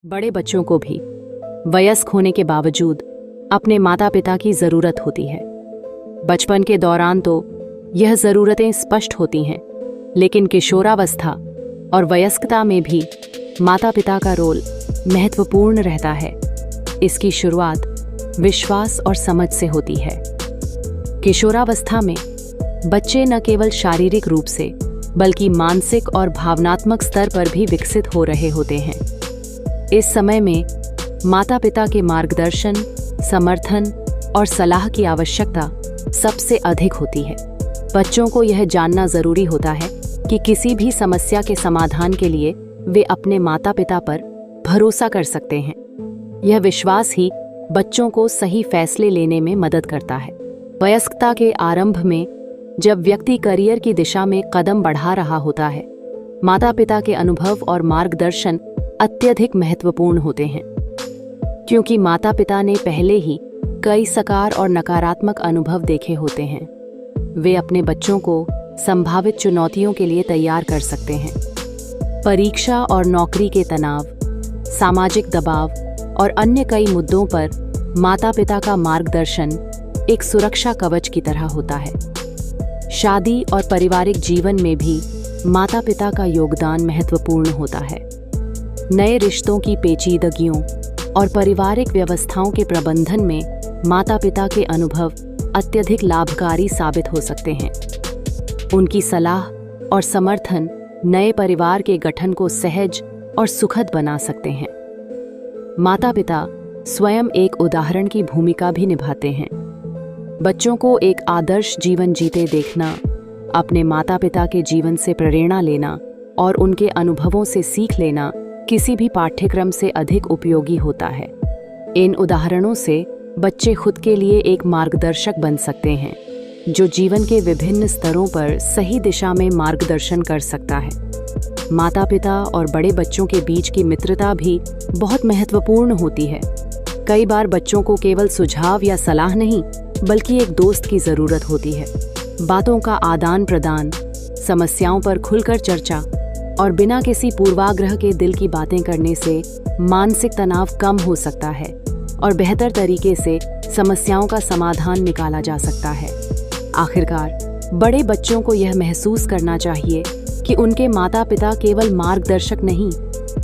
बड़े बच्चों को भी वयस्क होने के बावजूद अपने माता पिता की ज़रूरत होती है। बचपन के दौरान तो यह ज़रूरतें स्पष्ट होती हैं, लेकिन किशोरावस्था और वयस्कता में भी माता पिता का रोल महत्वपूर्ण रहता है। इसकी शुरुआत विश्वास और समझ से होती है। किशोरावस्था में बच्चे न केवल शारीरिक रूप से बल्कि मानसिक और भावनात्मक स्तर पर भी विकसित हो रहे होते हैं। इस समय में माता पिता के मार्गदर्शन, समर्थन और सलाह की आवश्यकता सबसे अधिक होती है। बच्चों को यह जानना जरूरी होता है कि किसी भी समस्या के समाधान के लिए वे अपने माता पिता पर भरोसा कर सकते हैं। यह विश्वास ही बच्चों को सही फैसले लेने में मदद करता है। वयस्कता के आरंभ में जब व्यक्ति करियर की दिशा में कदम बढ़ा रहा होता है, माता पिता के अनुभव और मार्गदर्शन अत्यधिक महत्वपूर्ण होते हैं, क्योंकि माता पिता ने पहले ही कई सकार और नकारात्मक अनुभव देखे होते हैं। वे अपने बच्चों को संभावित चुनौतियों के लिए तैयार कर सकते हैं। परीक्षा और नौकरी के तनाव, सामाजिक दबाव और अन्य कई मुद्दों पर माता पिता का मार्गदर्शन एक सुरक्षा कवच की तरह होता है। शादी और पारिवारिक जीवन में भी माता पिता का योगदान महत्वपूर्ण होता है। नए रिश्तों की पेचीदगियों और पारिवारिक व्यवस्थाओं के प्रबंधन में माता पिता के अनुभव अत्यधिक लाभकारी साबित हो सकते हैं। उनकी सलाह और समर्थन नए परिवार के गठन को सहज और सुखद बना सकते हैं। माता पिता स्वयं एक उदाहरण की भूमिका भी निभाते हैं। बच्चों को एक आदर्श जीवन जीते देखना, अपने माता पिता के जीवन से प्रेरणा लेना और उनके अनुभवों से सीख लेना किसी भी पाठ्यक्रम से अधिक उपयोगी होता है। इन उदाहरणों से बच्चे खुद के लिए एक मार्गदर्शक बन सकते हैं, जो जीवन के विभिन्न स्तरों पर सही दिशा में मार्गदर्शन कर सकता है। माता पिता और बड़े बच्चों के बीच की मित्रता भी बहुत महत्वपूर्ण होती है। कई बार बच्चों को केवल सुझाव या सलाह नहीं, बल्कि एक दोस्त की ज़रूरत होती है। बातों का आदान प्रदान, समस्याओं पर खुलकर चर्चा और बिना किसी पूर्वाग्रह के दिल की बातें करने से मानसिक तनाव कम हो सकता है और बेहतर तरीके से समस्याओं का समाधान निकाला जा सकता है। आखिरकार, बड़े बच्चों को यह महसूस करना चाहिए कि उनके माता पिता केवल मार्गदर्शक नहीं,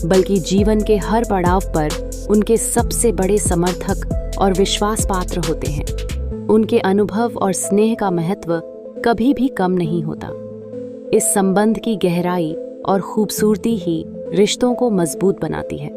बल्कि जीवन के हर पड़ाव पर उनके सबसे बड़े समर्थक और विश्वास पात्र होते हैं। उनके अनुभव और स्नेह का महत्व कभी भी कम नहीं होता। इस संबंध की गहराई और खूबसूरती ही रिश्तों को मजबूत बनाती है।